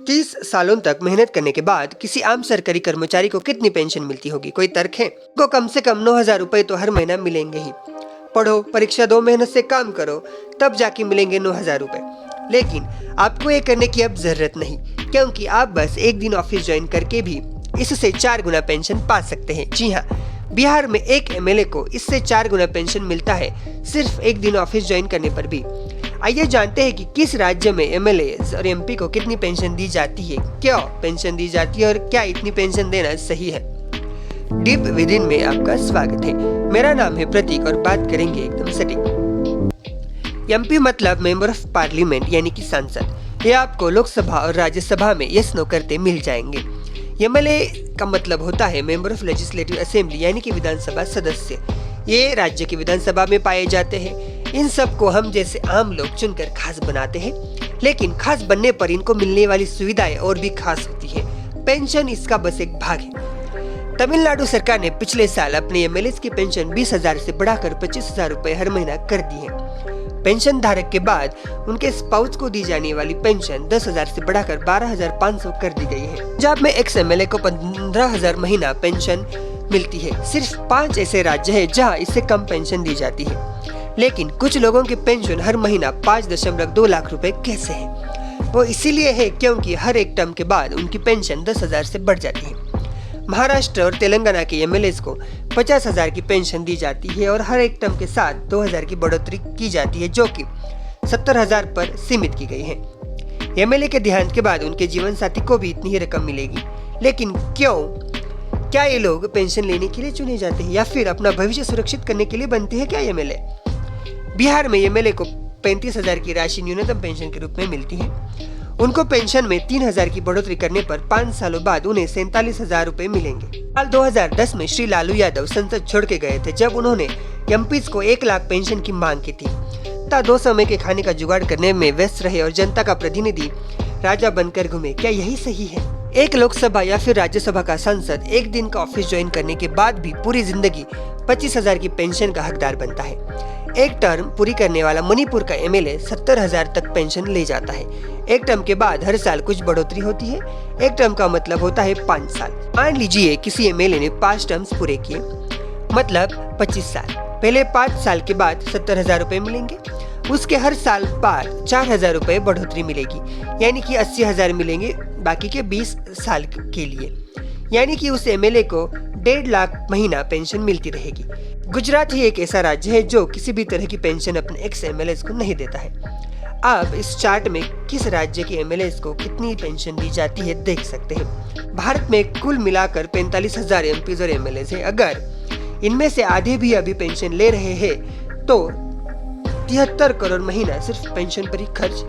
30 सालों तक मेहनत करने के बाद किसी आम सरकारी कर्मचारी को कितनी पेंशन मिलती होगी? कोई तर्क है? को कम से कम 9,000 रुपए तो हर महीना मिलेंगे ही। पढ़ो, परीक्षा दो, मेहनत से काम करो, तब जाके मिलेंगे 9,000 रुपए। लेकिन आपको ये करने की अब जरूरत नहीं, क्योंकि आप बस एक दिन ऑफिस ज्वाइन करके भी इससे 4 गुना पेंशन पा सकते हैं। जी हाँ, बिहार में एक एमएलए को इससे 4 गुना पेंशन मिलता है, सिर्फ एक दिन ऑफिस ज्वाइन करने पर भी। आइए जानते हैं कि किस राज्य में एमएलए और एमपी को कितनी पेंशन दी जाती है, क्यों पेंशन दी जाती है और क्या इतनी पेंशन देना सही है। डीप विदिन में आपका स्वागत है। मेरा नाम है प्रतीक और बात करेंगे एकदम सटीक। एमपी मतलब मेंबर ऑफ पार्लियामेंट यानी कि सांसद। ये आपको लोकसभा और राज्यसभा में यस नो करते मिल जाएंगे। एमएलए का मतलब होता है मेंबर ऑफ लेजिस्लेटिव असेंबली यानी कि विधानसभा सदस्य। ये राज्य की विधानसभा में पाए जाते हैं। इन सब को हम जैसे आम लोग चुनकर खास बनाते हैं, लेकिन खास बनने पर इनको मिलने वाली सुविधाएं और भी खास होती है। पेंशन इसका बस एक भाग है। तमिलनाडु सरकार ने पिछले साल अपने एमएलए की पेंशन 20,000 से बढ़ाकर 25,000 रुपए हर महीना कर दी है। पेंशन धारक के बाद उनके स्पाउस को दी जाने वाली पेंशन 10,000 से बढ़ाकर 12,500 कर दी गई है। पंजाब में एक्स एमएलए को 15,000 महीना पेंशन मिलती है। सिर्फ 5 ऐसे राज्य हैं जहां इससे कम पेंशन दी जाती है। लेकिन कुछ लोगों की पेंशन हर महीना 5.2 लाख रुपए कैसे है? वो इसीलिए है क्योंकि हर एक टर्म के बाद उनकी पेंशन 10,000 से बढ़ जाती है। महाराष्ट्र और तेलंगाना के एमएलए को 50,000 की पेंशन दी जाती है और हर एक टर्म के साथ 2,000 की बढ़ोतरी की जाती है, जो कि 70,000 पर सीमित की गई है। एमएलए के देहांत के बाद उनके जीवन साथी को भी इतनी ही रकम मिलेगी। लेकिन क्यों? क्या ये लोग पेंशन लेने के लिए चुने जाते हैं या फिर अपना भविष्य सुरक्षित करने के लिए बनते हैं क्या एमएलए? बिहार में एमएलए को 35,000 की राशि न्यूनतम पेंशन के रूप में मिलती है। उनको पेंशन में 3,000 की बढ़ोतरी करने पर 5 सालों बाद उन्हें 47,000 रुपए मिलेंगे। साल 2010 में श्री लालू यादव संसद छोड़ के गए थे, जब उन्होंने एमपीज को 1 लाख पेंशन की मांग की थी। 2 समय के खाने का जुगाड़ करने में व्यस्त रहे और जनता का प्रतिनिधि राजा बनकर घूमे। क्या यही सही है? एक लोकसभा या फिर राज्यसभा का सांसद एक दिन का ऑफिस ज्वाइन करने के बाद भी पूरी जिंदगी 25,000 की पेंशन का हकदार बनता है। एक टर्म पूरी करने वाला मणिपुर का एमएलए 70,000 तक पेंशन ले जाता है। एक टर्म के बाद हर साल कुछ बढ़ोतरी होती है। एक टर्म का मतलब होता है 5 साल। मान लीजिए किसी एमएलए ने 5 टर्म्स पूरे किए, मतलब 25 साल। पहले 5 साल के बाद 70,000 रुपए मिलेंगे। उसके हर साल बाद 4,000 रुपए बढ़ोतरी मिलेगी, यानी कि 80,000 मिलेंगे बाकी के 20 साल के लिए। यानी कि उस एमएलए को 1.5 लाख महीना पेंशन मिलती रहेगी। गुजरात ही एक ऐसा राज्य है जो किसी भी तरह की पेंशन अपने एक्स एमएलए को नहीं देता है। आप इस चार्ट में किस राज्य के एमएलए को कितनी पेंशन दी जाती है देख सकते हैं। भारत में कुल मिलाकर 45,000 एमपीज और एमएलए हैं। अगर इनमें से आधे भी अभी पेंशन ले रहे हैं तो 73 करोड़ महीना सिर्फ पेंशन पर ही खर्च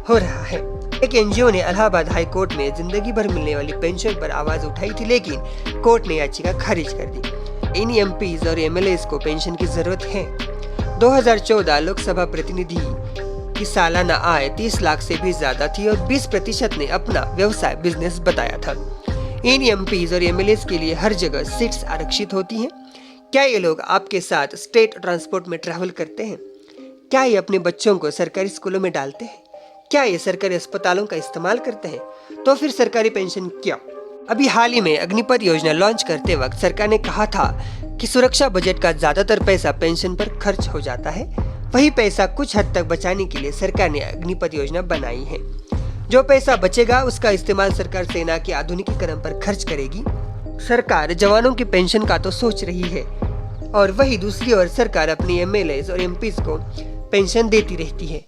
हो रहा है। एक एनजीओ ने इलाहाबाद हाई कोर्ट में जिंदगी भर मिलने वाली पेंशन पर आवाज उठाई थी, लेकिन कोर्ट ने याचिका खारिज कर दी। इन एमपीज और एमएलए को पेंशन की जरूरत है। 2014 लोकसभा प्रतिनिधि की सालाना आय 30 लाख से भी ज्यादा थी और 20% ने अपना व्यवसाय बिजनेस बताया था। इन एमपीज और एमएलए के लिए हर जगह सीट्स आरक्षित होती हैं। क्या ये लोग आपके साथ स्टेट ट्रांसपोर्ट में ट्रैवल करते हैं? क्या ये अपने बच्चों को सरकारी स्कूलों में डालते हैं? क्या ये सरकारी अस्पतालों का इस्तेमाल करते हैं? तो फिर सरकारी पेंशन क्यों? अभी हाल ही में अग्निपथ योजना लॉन्च करते वक्त सरकार ने कहा था कि सुरक्षा बजट का ज्यादातर पैसा पेंशन पर खर्च हो जाता है। वही पैसा कुछ हद तक बचाने के लिए सरकार ने अग्निपथ योजना बनाई है। जो पैसा बचेगा उसका इस्तेमाल सरकार सेना के आधुनिकीकरण पर खर्च करेगी। सरकार जवानों की पेंशन का तो सोच रही है और वही दूसरी ओर सरकार अपनी एमएलए और एमपीज को पेंशन देती रहती है।